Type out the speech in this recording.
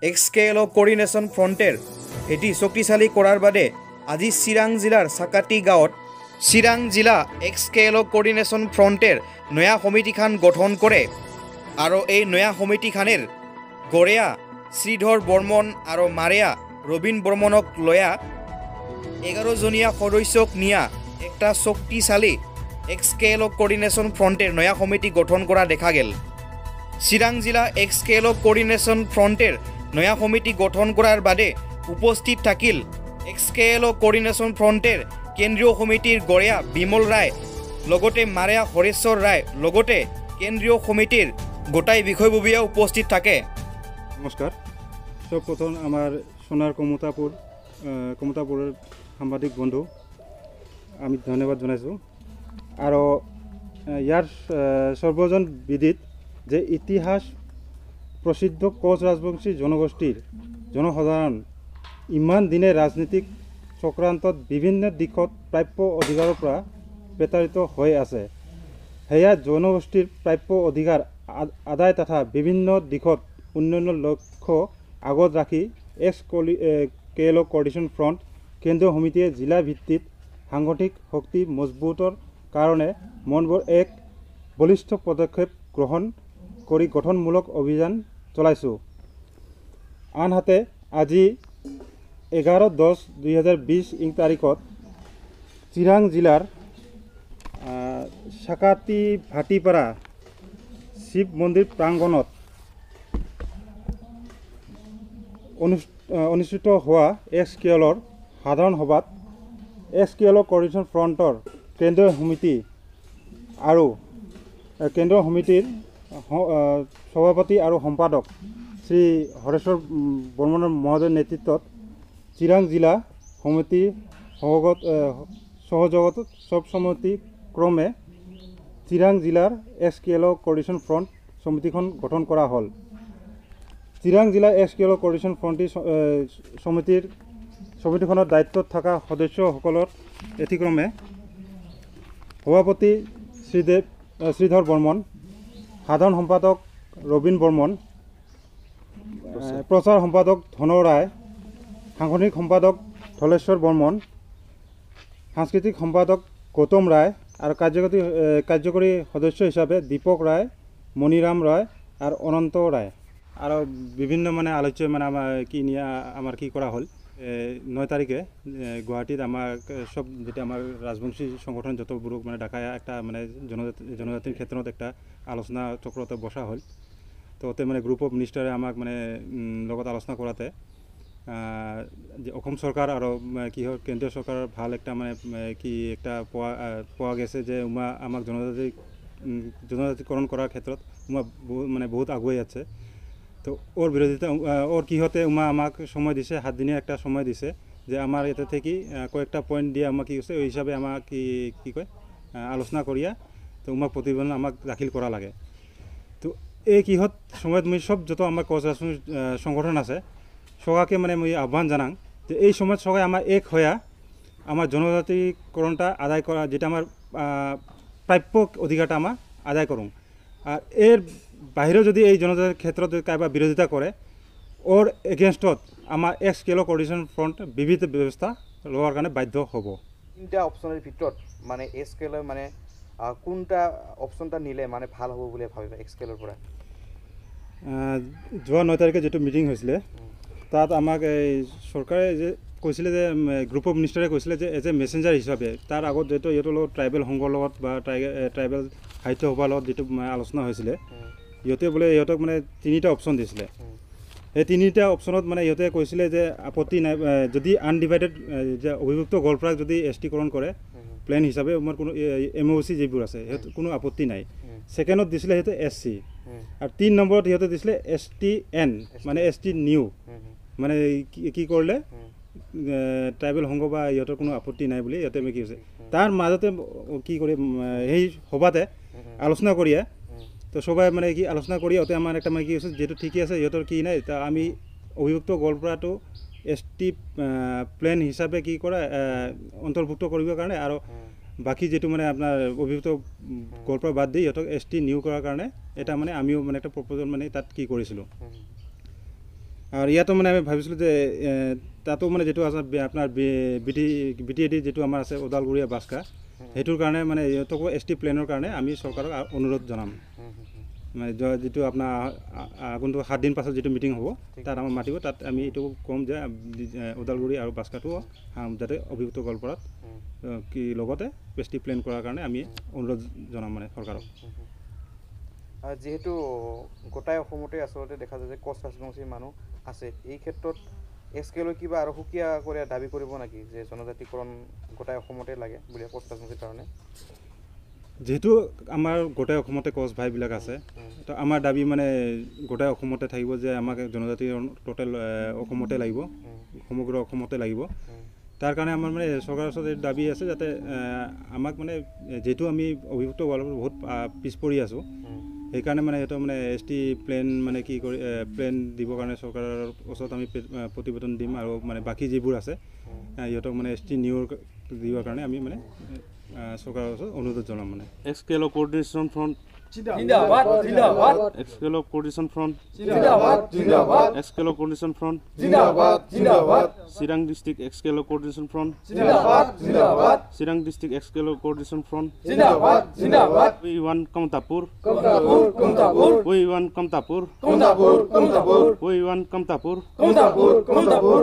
এক্সকেএল কোঅৰ্ডিনেশন ফ্ৰন্টেৰ এটি শক্তিশালী কৰাৰ বাদে আজি চিৰাং জিলাৰ চাকাটি গাঁৱত চিৰাং জিলা এক্সকেএল কোঅৰ্ডিনেশন ফ্ৰন্টেৰ নয়া সমিতিখান গঠন কৰে আৰু এই নয়া সমিতিখানেৰ গড়েয়া শ্ৰীধৰ বৰ্মন আৰু মারেয়া রবীন বর্মনক লয়া 11জনীয়া সদস্যক নিয়া একটা শক্তিশালী এক্সকেএল কোঅর্ডিনেশন ফ্রন্টের নয়া সমিতি গঠন করা দেখা গেল। চিৰাং জিলা এক্সকেএল কোঅর্ডিনেশন ফ্রন্টের নয়া সমিতি গঠন করার বাদে উপস্থিত থাকিল এক্সকেএল কোঅর্ডিনেশন ফ্রন্টের কেন্দ্রীয় সমিতির গড়েয়া বিমল রায় লগতে মারেয়া হরেশ্বর রায় লগতে কেন্দ্রীয় সমিতির গোটাই বিষয়ববীয়া উপস্থিত থাকে। নমস্কার। সব প্রথম আমার সোনার কমতাপুরের সাংবাদিক বন্ধু আমি ধন্যবাদ জানাইছোঁ। আৰু ইয়াৰ সৰ্বজন বিদিত যে ইতিহাস প্ৰসিদ্ধ কোচ ৰাজবংশী জনগোষ্ঠীৰ জনসাধাৰণ ইমান দিনে ৰাজনীতিক চক্ৰান্তত বিভিন্ন দিশত প্ৰাপ্য অধিকাৰৰ পৰা প্ৰতাৰিত হৈ আছে। সেয়া জনগোষ্ঠীৰ প্ৰাপ্য অধিকাৰ আদায় তথা বিভিন্ন দিশত উন্নয়নৰ লক্ষ্য আগত ৰাখি এক্সকেএল কোঅৰ্ডিনেশন ফ্ৰন্ট কেন্দ্ৰীয় সমিতিয়ে জিলা ভিত্তিত সাংগঠনিক শক্তি মজবুতৰ কাৰণে মনবোৰ এক বলিষ্ঠ পদক্ষেপ গ্ৰহণ কৰি গঠনমূলক অভিযান চলাইছোঁ। আনহাতে আজি 11-10-2020 তাৰিখত চিৰাং জিলাৰ চাকাটি ভাটিপাৰা শিৱ মন্দিৰ প্ৰাংগণত অনুষ্ঠিত হোৱা এক্সকেএলৰ সাধাৰণ সভাত এক্সকেএল কোঅৰ্ডিনেশন ফ্ৰন্টৰ কেন্দ্ৰীয় সমিতি আৰু কেন্দ্ৰীয় সমিতিৰ সভাপতি আৰু সম্পাদক শ্ৰী হৰেশ্বৰ বৰ্মনৰ মহোদয়ৰ নেতৃত্বত চিৰাং জিলা সমিতি সহযোগত সবসম্মতি ক্ৰমে চিৰাং জিলাৰ এক্সকেএল কোঅৰ্ডিনেশন ফ্ৰন্ট সমিতিখন গঠন কৰা হ'ল। চিৰাং জিলা এক্সকেএল কোঅৰ্ডিনেশন ফ্ৰন্ট সমিতিখনৰ দায়িত্বত থকা সদস্যসকলৰ এতিক্ৰমে সভাপতি শ্রীধর বর্মন, সাধারণ সম্পাদক রবীন বর্মন, প্রচার সম্পাদক ধন রায়, সাংগঠনিক সম্পাদক ধলেশ্বর বর্মন, সাংস্কৃতিক সম্পাদক গৌতম রায় আর কার্যকরী সদস্য হিসাবে দীপক রায়, মণিরাম রায় আর অনন্ত রায়। আর বিভিন্ন মানে আলোচ্য মানে আমার কি করা হল 9 তারিখে গুৱাহাটীত আমাৰ সব যেটা আমাৰ ৰাজবংশী সংগঠন যতবোৰ মানে ঢাকা একটা মানে জনজাতিৰ ক্ষেত্ৰত একটা আলোচনা চক্ৰতে বসা হল। তো ওতে মানে গ্ৰুপ অফ মিনিস্টাৰে আমাক মানে লগত আলোচনা কৰাতে যে অসম সৰকাৰ আৰ কি হয় কেন্দ্ৰীয় সৰকাৰ ভাল একটা মানে কি একটা পোৱা গেছে যে আমাক জনজাতিকৰণ কৰাৰ ক্ষেত্ৰত মানে বহুত আগুৱাই আছে। তো ওর বিরোধিতা ওর কি হতে আমাক সময় দিছে 7 দিনের একটা সময় দিছে যে আমার এতে থেকে কয়েকটা পয়েন্ট দিয়ে আমাক কি হচ্ছে ওই হিসাবে আমাক কি কয় আলোচনা করিয়া তো প্রতিবেদন আমাক দাখিল করা লাগে। তো এই কিহত সময়ত মই সব যত আমার কোচ সংগঠন আছে সবাকে মানে মই আহ্বান জানাং যে এই সময়ত সবাই আমার এক হইয়া আমার জনজাতিকরণটা আদায় করা যেটা আমার প্রাপ্য অধিকারটা আমার আদায় করুন। আর এর বাহিরেও যদি এই জনজাতির ক্ষেত্ৰত কাইবা বিৰোধিতা কৰে ওৰ এগেনস্টত আমাৰ এক্সকেএল কোঅৰ্ডিনেশন ফ্ৰন্ট বিবিধ ব্যবস্থা লওয়াৰ কাৰণে বাধ্য হব। তিনটা অপশনেৰ ভিতৰত মানে এক্সকেএল মানে কোনটা অপশনটা নিলে মানে ভাল হ'ব বুলি ভাবিবা এক্সকেএলৰ পৰা? যোৱা 9 তাৰিখে যেটো মিটিং হৈছিলে তাত আমাক এই সরকারে যে কৈছিলে যে গ্রুপ অফ মিনিস্টারে কৈছিলে যে এজ এ মেসেঞ্জাৰ হিসাবে তাৰ আগত যেটো ইহঁতৰ লগত ট্ৰাইবেল সংঘৰ লগত বা ট্ৰাইবেল সাহিত্য সভাৰ লগত যেটো আলোচনা হৈছিলে ইহঁতে বোলে ইহঁতক মানে 3টা অপশন দিছিলে। এই 3টা অপশনত মানে ইহঁতে কৈছিলে যে আপত্তি নাই যদি আনডিভাইডেড যে অভিভুক্ত গোলফ্ৰাক যদি এসটিকৰণ কৰে প্লেন হিসাবে আমাৰ কোনো এমওসি যেবোৰ আছে কোনো আপত্তি নাই। সেকেন্ডত দিছিলে ইহঁতে এসসি আর 3 নম্বরত ইহঁতে দিছিলে এসটিএন মানে এসটি নিউ মানে কি করলে ট্রাইবেল সংঘ বা ইহঁতৰ কোনো আপত্তি নাই বুলি ইহঁতে কি হৈছে তার মাজতে কি করে এই সভাতে আলোচনা করিয়া তো সবাই মানে কি আলোচনা করি ওতে আমার একটা মানে কি হচ্ছে যেটা ঠিকই আছে ইহঁতৰ কি নাই তা আমি অভিভুক্ত গোলফ্ৰাটো এসটি প্লেন হিসাবে কি কৰা অন্তৰ্ভুক্ত কৰিবাৰ কাৰণে আৰ বাকি যেটো মানে আপনাৰ অভিভুক্ত গোলফ্ৰা বাদ দিয়ে ইহঁতক এসটি নিউ করার কারণে এটা মানে আমিও মানে একটা প্রপোজাল মানে তাত কি করেছিল। আৰু ইয়াতো মানে আমি ভাবিছিলোঁ যে তাতো মানে যিটো আছে আপোনাৰ বি টি এ ডি যিটো আমাৰ আছে ওদালগুৰি আৰু বাস্কা সেইটোৰ কাৰণে মানে ইহঁতকো ST প্লেনৰ কাৰণে আমি চৰকাৰক অনুৰোধ জনাম মানে যিটো আপোনাৰ আগন্তুক 7 দিন পাছত যিটো মিটিং হ'ব তাত আমাক মাতিব তাত আমি এইটো ক'ম যে ওদালগুৰি আৰু বাস্কাটো যাতে অভিভুক্ত গোৱালপাৰাত কি লগতে ST প্লেন কৰাৰ কাৰণে আমি অনুৰোধ জনাম মানে চৰকাৰক যিহেতু গোটাই অসমতে আচলতে দেখা যায় যে কোচ ৰাজবংশীৰ মানুহ আছে এই ক্ষেত্ৰত SKলৈ কিবা আৰু সুকীয়া কৰি দাবী কৰিব নেকি যে জনজাতিকৰণ গোটাই অসমতে লাগে বুলি কোচ ৰাজবংশীৰ কাৰণে যেহেতু আমাৰ গোটাই অসমতে কোচ ভাইবিলাক আছে তো আমাৰ দাবী মানে গোটাই অসমতে থাকিব যে আমাক জনজাতি টোটেল অসমতে লাগিব সমগ্ৰ অসমতে লাগিব তাৰ কাৰণে আমাৰ মানে চৰকাৰৰ ওচৰত দাবী আছে যাতে আমাক মানে যেহেতু আমি অভিভুক্ত হোৱাৰ বহুত পিছ পৰি আছোঁ সেইকাৰণে মানে সিহঁতৰ মানে ST প্লেন মানে কি কৰি প্লেন দিবৰ কাৰণে চৰকাৰৰ ওচৰত আমি প্ৰতিবেদন দিম আৰু মানে বাকী যিবোৰ আছে সিহঁতক মানে ST নিয়োগ দিবৰ কাৰণে আমি মানে চৰকাৰৰ ওচৰত অনুৰোধ জনাম মানে SKL Coordination Front জিন্দাবাদ জিন্দাবাদ SKL Coordination Front জিন্দাবাদ জিন্দাবাদ SKL Coordination Front জিন্দাবাদ জিন্দাবাদ Sirang District SKL Coordination Front জিন্দাবাদ জিন্দাবাদ Sirang District SKL Coordination Front জিন্দাবাদ জিন্দাবাদ We want Kamtapur Kamtapur Kamtapur We want Kamtapur Kamtapur Kamtapur We want Kamtapur Kamtapur Kamtapur